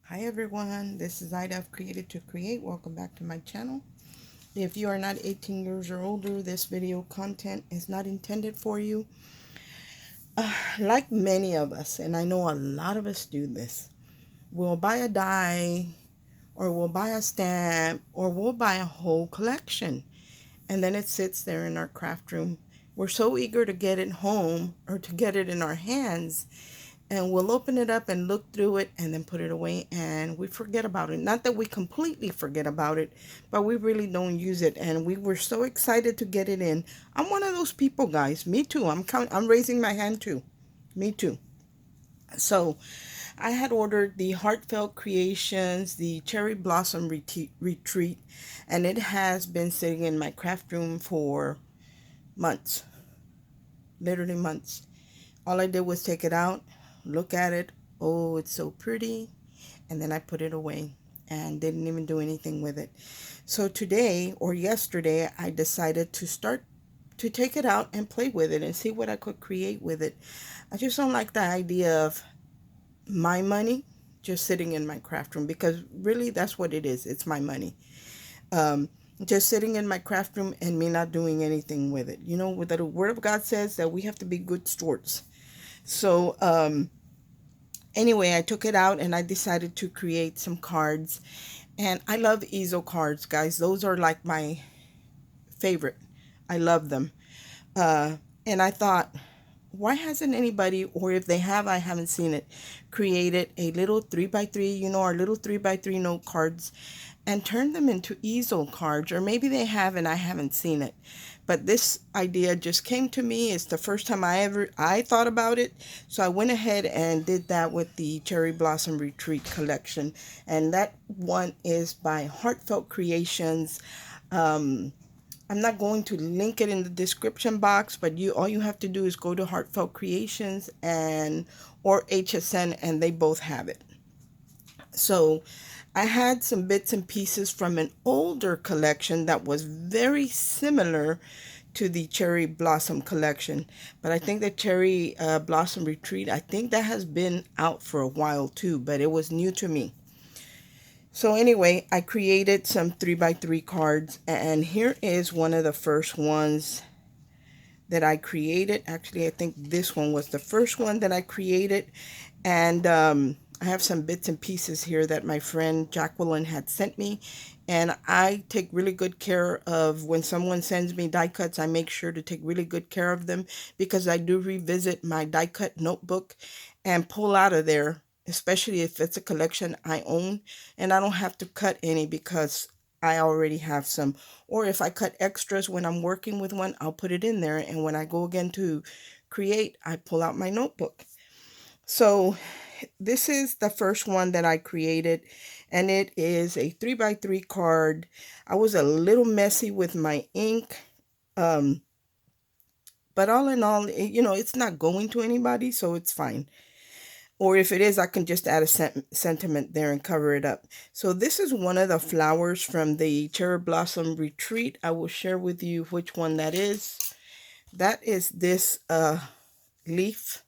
Hi everyone, this is Ida of Created to Create. Welcome back to my channel. If you are not 18 years or older, this video content is not intended for you. Like many of us, and I know a lot of us do this, we'll buy a die, or we'll buy a stamp, or we'll buy a whole collection. And then it sits there in our craft room. We're so eager to get it home or to get it in our hands, and we'll open it up and look through it and then put it away, and we forget about it. Not that we completely forget about it, but we really don't use it, and we were so excited to get it in. I'm one of those people, guys. Me too. I'm raising my hand too. Me too. So I had ordered the Heartfelt Creations, the Cherry Blossom Retreat, and it has been sitting in my craft room for months. Literally months. All I did was take it out, look at it. Oh, it's so pretty. And then I put it away and didn't even do anything with it. So today or yesterday, I decided to start to take it out and play with it and see what I could create with it. I just don't like the idea of my money just sitting in my craft room, because really that's what it is. It's my money. Um, just sitting in my craft room and me not doing anything with it. You know, with the word of God says that we have to be good stewards. So, anyway, I took it out and I decided to create some cards. And I love easel cards, guys. Those are like my favorite. I love them. Uh, and I thought, why hasn't anybody, or if they have, I haven't seen it, created a little 3x3, you know, our little 3x3 note cards, and turn them into easel cards? Or maybe they have and I haven't seen it. But this idea just came to me. It's the first time I thought about it. So I went ahead and did that with the Cherry Blossom Retreat collection. And that one is by Heartfelt Creations. Um, I'm not going to link it in the description box, but all you have to do is go to Heartfelt Creations and or HSN, and they both have it. So I had some bits and pieces from an older collection that was very similar to the Cherry Blossom collection. But I think the Cherry Blossom Retreat, I think that has been out for a while too, but it was new to me. So anyway, I created some 3x3 cards, and here is one of the first ones that I created. Actually, I think this one was the first one that I created. And I have some bits and pieces here that my friend Jacqueline had sent me. And I take really good care of, when someone sends me die cuts, I make sure to take really good care of them, because I do revisit my die cut notebook and pull out of there, especially if it's a collection I own and I don't have to cut any because I already have some. Or if I cut extras when I'm working with one, I'll put it in there. And when I go again to create, I pull out my notebook. So this is the first one that I created, and it is a 3x3 card. I was a little messy with my ink, um, but all in all, you know, it's not going to anybody, so it's fine. Or if it is, I can just add a sentiment there and cover it up. So this is one of the flowers from the Cherry Blossom Retreat. I will share with you which one that is. That is this leaf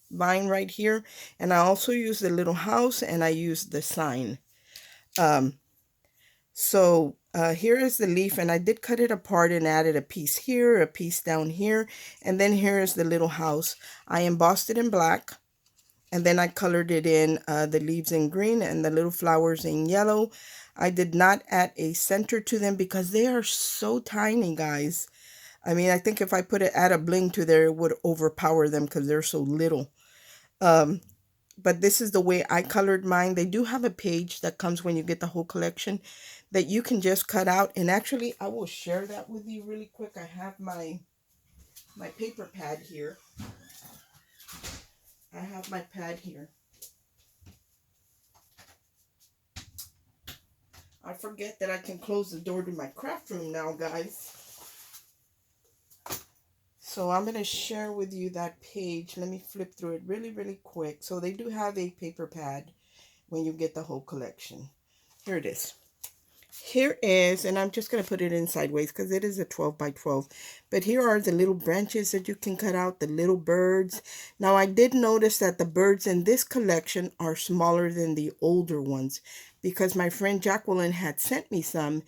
vine right here. And I also use the little house, and I use the sign. Um, here is the leaf, and I did cut it apart and added a piece here, a piece down here, and then here is the little house. I embossed it in black, and then I colored it in, the leaves in green and the little flowers in yellow. I did not add a center to them because they are so tiny, guys. I mean, I think if I add a bling to there, it would overpower them because they're so little. Um, but this is the way I colored mine. They do have a page that comes when you get the whole collection that you can just cut out. And actually, I will share that with you really quick. I have my paper pad here. I have my pad here. I forget that I can close the door to my craft room now, guys. So I'm going to share with you that page. Let me flip through it really, really quick. So they do have a paper pad when you get the whole collection. Here it is. Here is, and I'm just going to put it in sideways because it is a 12 by 12. But here are the little branches that you can cut out, the little birds. Now, I did notice that the birds in this collection are smaller than the older ones because my friend Jacqueline had sent me some.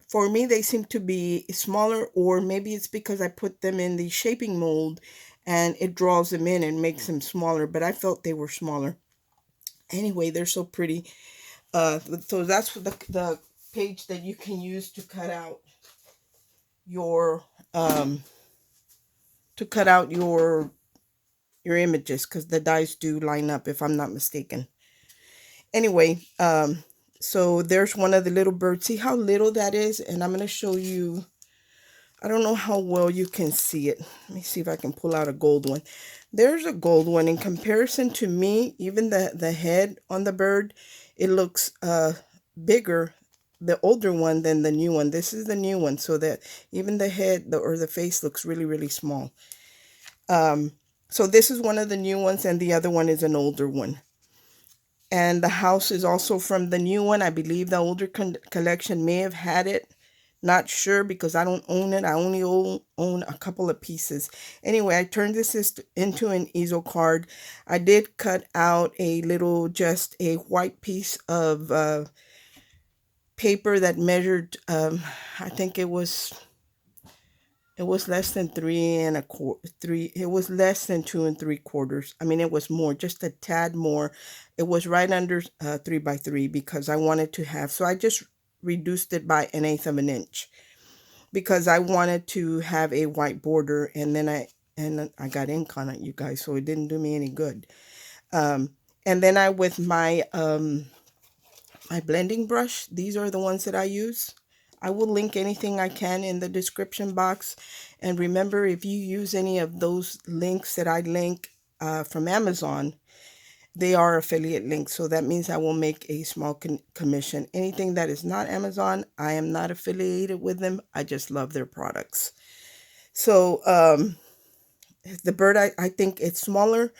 For me, they seem to be smaller, or maybe it's because I put them in the shaping mold and it draws them in and makes them smaller, but I felt they were smaller. Anyway, they're so pretty. So that's the page that you can use to cut out your um to cut out your images, because the dies do line up if I'm not mistaken. Anyway, so there's one of the little birds. See how little that is? And I'm going to show you. I don't know how well you can see it. Let me see if I can pull out a gold one. There's a gold one. In comparison to me, even the head on the bird, it looks bigger, the older one, than the new one. This is the new one, so that even the head or the face looks really, really small. So this is one of the new ones, and the other one is an older one. And the house is also from the new one. I believe the older collection may have had it. Not sure because I don't own it. I only own a couple of pieces. Anyway, I turned this into an easel card. I did cut out a little, just a white piece of paper that measured, I think it was less than it was less than 2 3/4. I mean, it was more, just a tad more. It was right under 3 by 3 because I wanted to have, so I just reduced it by 1/8 of an inch because I wanted to have a white border, and then I got ink on it, you guys, so it didn't do me any good. And then with my blending brush, these are the ones that I use. I will link anything I can in the description box. And remember, if you use any of those links that I link from Amazon, they are affiliate links. So that means I will make a small commission. Anything that is not Amazon, I am not affiliated with them. I just love their products. So the bird, I think it's smaller.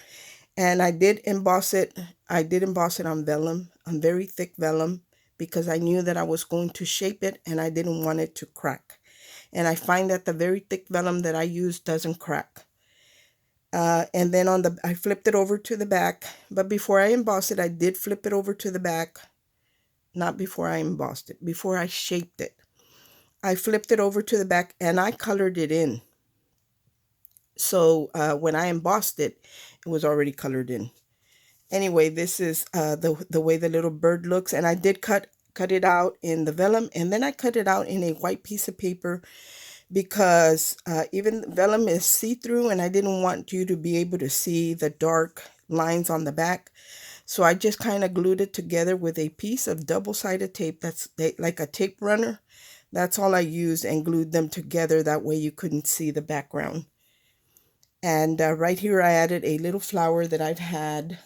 And I did emboss it. I did emboss it on vellum, on very thick vellum, because I knew that I was going to shape it and I didn't want it to crack. And I find that the very thick vellum that I use doesn't crack. And then I flipped it over to the back. But before I embossed it, I did flip it over to the back. Not before I embossed it, before I shaped it. I flipped it over to the back and I colored it in. So when I embossed it, it was already colored in. Anyway, this is the way the little bird looks, and I did cut it out in the vellum, and then I cut it out in a white piece of paper because even vellum is see-through, and I didn't want you to be able to see the dark lines on the back. So I just kind of glued it together with a piece of double-sided tape that's like a tape runner. That's all I used, and glued them together. That way you couldn't see the background. And right here I added a little flower that I've had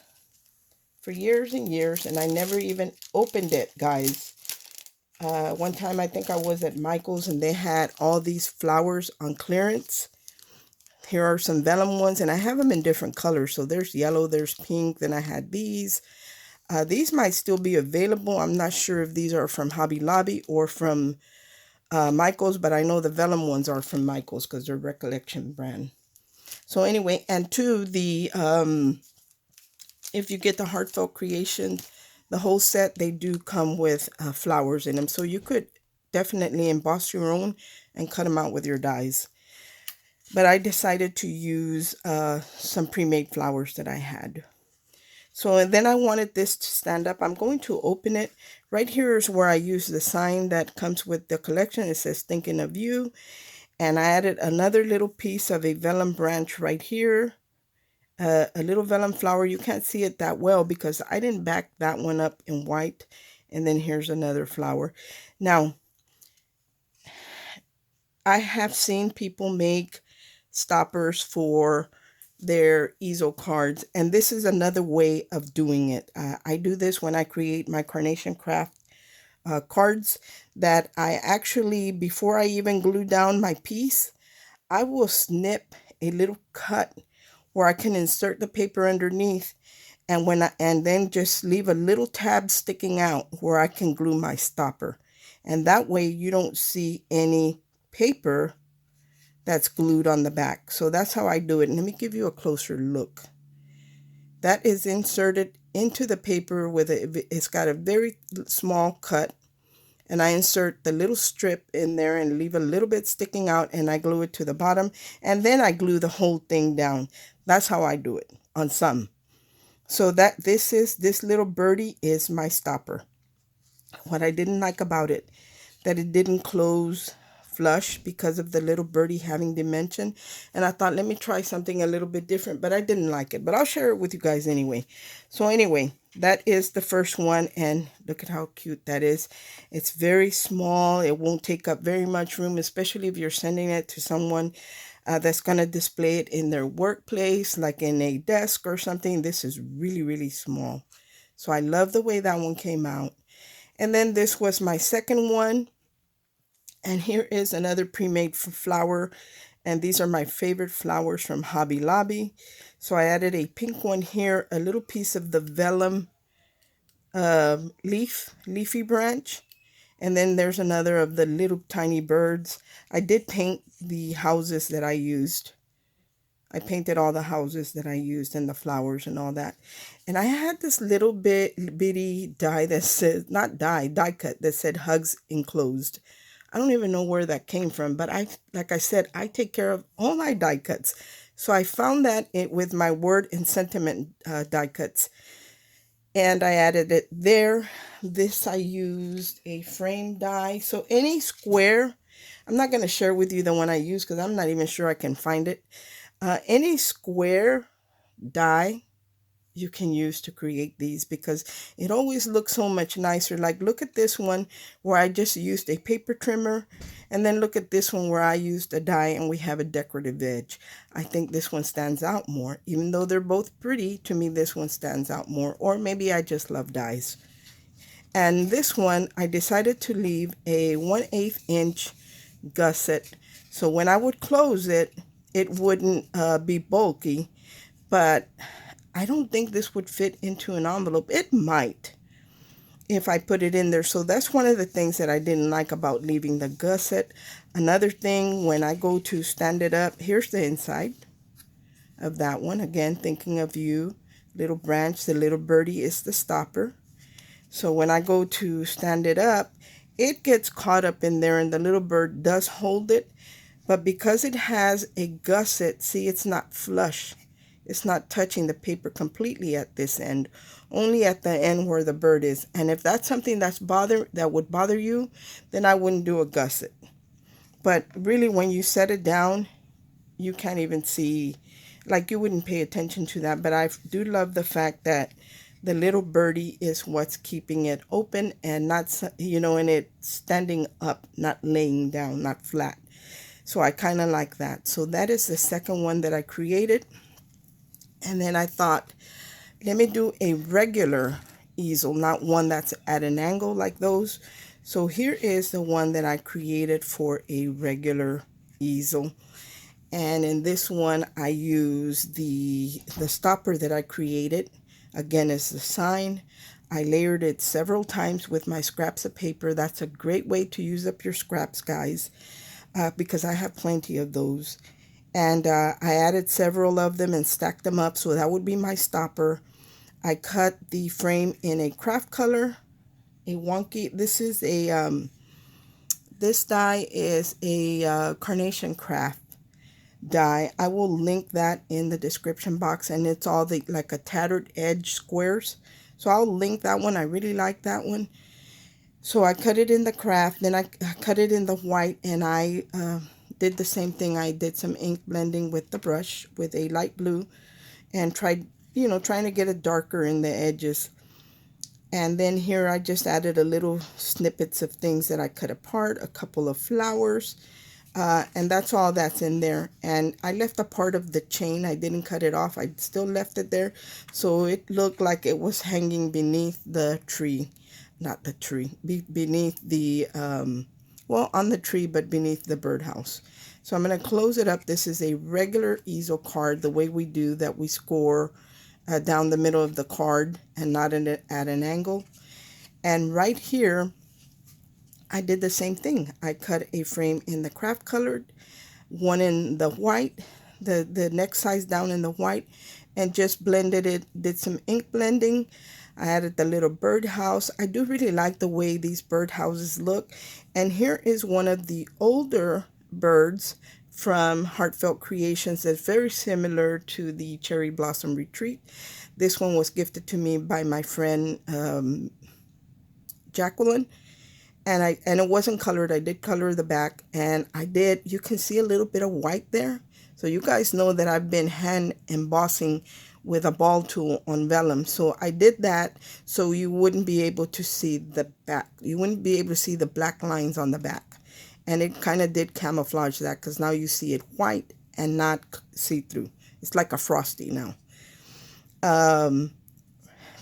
for years and years, and I never even opened it, guys. One time I think I was at Michael's and they had all these flowers on clearance. Here are some vellum ones, and I have them in different colors. So there's yellow, there's pink, then I had these. These might still be available. I'm not sure if these are from Hobby Lobby or from Michael's, but I know the vellum ones are from Michael's because they're Recollection brand. So anyway, and to the if you get the Heartfelt Creations, the whole set, they do come with flowers in them. So you could definitely emboss your own and cut them out with your dies. But I decided to use some pre-made flowers that I had. So and then I wanted this to stand up. I'm going to open it. Right here is where I use the sign that comes with the collection. It says thinking of you. And I added another little piece of a vellum branch right here. A little vellum flower. You can't see it that well because I didn't back that one up in white. And then here's another flower. Now, I have seen people make stoppers for their easel cards, and this is another way of doing it. I do this when I create my Carnation Craft cards, that I actually, before I even glue down my piece, I will snip a little cut where I can insert the paper underneath, and then just leave a little tab sticking out where I can glue my stopper. And that way you don't see any paper that's glued on the back. So that's how I do it. And let me give you a closer look. That is inserted into the paper with it's got a very small cut. And I insert the little strip in there and leave a little bit sticking out, and I glue it to the bottom, and then I glue the whole thing down. That's how I do it on some. So that this little birdie is my stopper. What I didn't like about it, that it didn't close flush because of the little birdie having dimension. And I thought, let me try something a little bit different, but I didn't like it. But I'll share it with you guys anyway. So anyway, that is the first one, and look at how cute that is. It's very small. It won't take up very much room, especially if you're sending it to someone that's going to display it in their workplace, like in a desk or something. This is really, really small. So I love the way that one came out. And then this was my second one. And here is another pre-made flower. And these are my favorite flowers from Hobby Lobby. So I added a pink one here, a little piece of the vellum leafy branch. And then there's another of the little tiny birds. I did paint the houses that I used. I painted all the houses that I used and the flowers and all that. And I had this little bitty die that said, not die cut that said hugs enclosed. I don't even know where that came from, but like I said, I take care of all my die cuts. So I found that with my word and sentiment die cuts. And I added it there. This I used a frame die. So any square, I'm not going to share with you the one I use because I'm not even sure I can find it. Any square die you can use to create these, because it always looks so much nicer. Like look at this one where I just used a paper trimmer, and then look at this one where I used a die and we have a decorative edge. I think this one stands out more. Even though they're both pretty, to me this one stands out more, or maybe I just love dies. And this one I decided to leave a 1/8 inch gusset, so when I would close it, it wouldn't be bulky, but I don't think this would fit into an envelope. It might if I put it in there. So that's one of the things that I didn't like about leaving the gusset. Another thing, when I go to stand it up, here's the inside of that one. Again, thinking of you, little branch, the little birdie is the stopper. So when I go to stand it up, it gets caught up in there, and the little bird does hold it. But because it has a gusset, see, it's not flush. It's not touching the paper completely at this end, only at the end where the bird is. And if that's something that would bother you, then I wouldn't do a gusset. But really, when you set it down, you can't even see, like you wouldn't pay attention to that. But I do love the fact that the little birdie is what's keeping it open and not, and it's standing up, not laying down, not flat. So I kind of like that. So that is the second one that I created. And then I thought, let me do a regular easel, not one that's at an angle like those. So here is the one that I created for a regular easel. And in this one, I use the stopper that I created. Again, as the sign. I layered it several times with my scraps of paper. That's a great way to use up your scraps, guys, because I have plenty of those. And I added several of them and stacked them up. So that would be my stopper. I cut the frame in a craft color, a wonky. This is this die is a Carnation Craft die. I will link that in the description box, and it's all the like a tattered edge squares. So I'll link that one. I really like that one. So I cut it in the craft, then I cut it in the white, and I did the same thing. I did some ink blending with the brush with a light blue, and tried, trying to get it darker in the edges. And then here I just added a little snippets of things that I cut apart, a couple of flowers, and that's all that's in there. And I left a part of the chain. I didn't cut it off. I still left it there, so it looked like it was hanging beneath the tree. Not the tree, beneath the, well, on the tree, but beneath the birdhouse. So I'm going to close it up. This is a regular easel card, the way we do that. We score down the middle of the card and not at an angle. And right here, I did the same thing. I cut a frame in the craft colored, one in the white, the next size down in the white, and just blended it, did some ink blending. I added the little birdhouse. I do really like the way these birdhouses look. And here is one of the older birds from Heartfelt Creations that's very similar to the Cherry Blossom Retreat. This one was gifted to me by my friend Jacqueline, and it wasn't colored. I did color the back, and you can see a little bit of white there. So you guys know that I've been hand embossing with a ball tool on vellum. So I did that so you wouldn't be able to see the back. You wouldn't be able to see the black lines on the back. And it kind of did camouflage that, because now you see it white and not see-through. It's like a frosty now.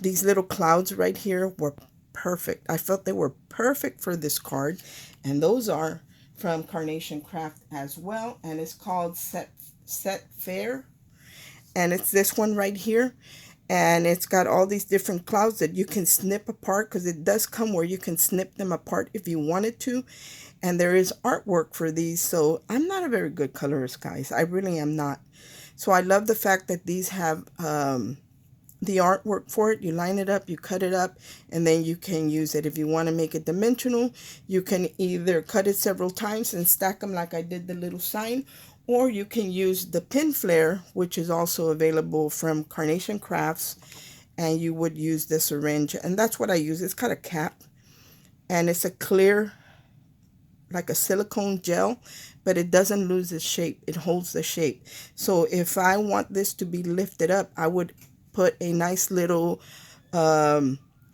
These little clouds right here were perfect. I felt they were perfect for this card. And those are from Carnation Craft as well. And it's called Set Fair. And it's this one right here. And it's got all these different clouds that you can snip apart, because it does come where you can snip them apart if you wanted to. And there is artwork for these. So I'm not a very good colorist, guys. I really am not. So I love the fact that these have the artwork for it. You line it up, you cut it up, and then you can use it. If you want to make it dimensional, you can either cut it several times and stack them like I did the little sign, or you can use the pin flare, which is also available from Carnation Crafts, and you would use the syringe. And that's what I use. It's got a cap, and it's a clear, like a silicone gel, but it doesn't lose its shape. It holds the shape. So if I want this to be lifted up, I would put a nice little,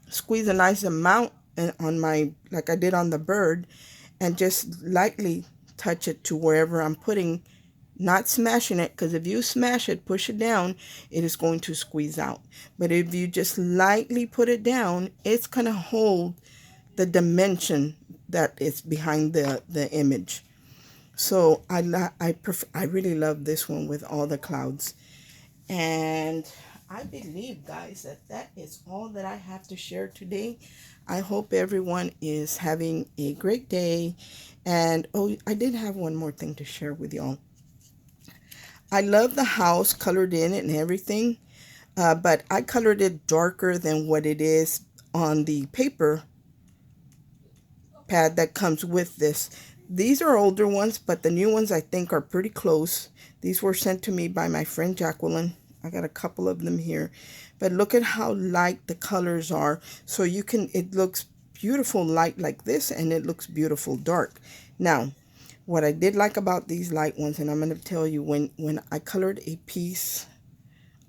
squeeze a nice amount on my, like I did on the bird, and just lightly touch it to wherever I'm putting, not smashing it, because if you smash it, push it down, it is going to squeeze out. But if you just lightly put it down, it's going to hold the dimension that is behind the image. So I really love this one with all the clouds. And I believe, guys, that is all that I have to share today. I hope everyone is having a great day. And oh, I did have one more thing to share with y'all. I love the house colored in and everything, but I colored it darker than what it is on the paper pad that comes with this. These are older ones, but the new ones I think are pretty close. These were sent to me by my friend Jacqueline. I got a couple of them here, but look at how light the colors are. So you can, it looks beautiful light like this, and it looks beautiful dark. Now, what I did like about these light ones, and I'm going to tell you, when I colored a piece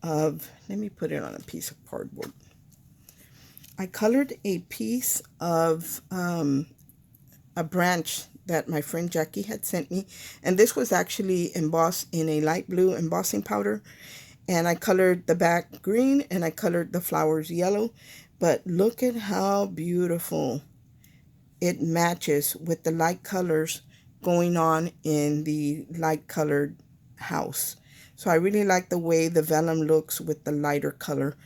of, let me put it on a piece of cardboard. I colored a piece of a branch that my friend Jackie had sent me, and this was actually embossed in a light blue embossing powder, and I colored the back green and I colored the flowers yellow. But look at how beautiful it matches with the light colors going on in the light colored house. So I really like the way the vellum looks with the lighter color.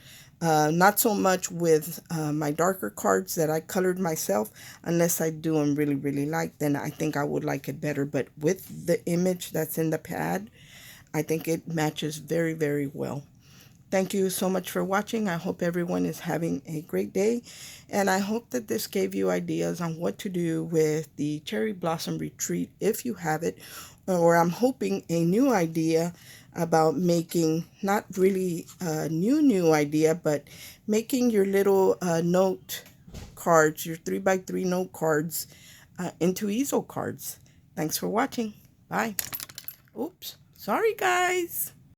Not so much with my darker cards that I colored myself, unless I do them really, really light, then I think I would like it better. But with the image that's in the pad, I think it matches very, very well. Thank you so much for watching. I hope everyone is having a great day, and I hope that this gave you ideas on what to do with the Cherry Blossom Retreat if you have it, or I'm hoping a new idea about making, not really a new idea, but making your little note cards, your 3x3 note cards into easel cards. Thanks for watching. Bye. Oops. Sorry, guys.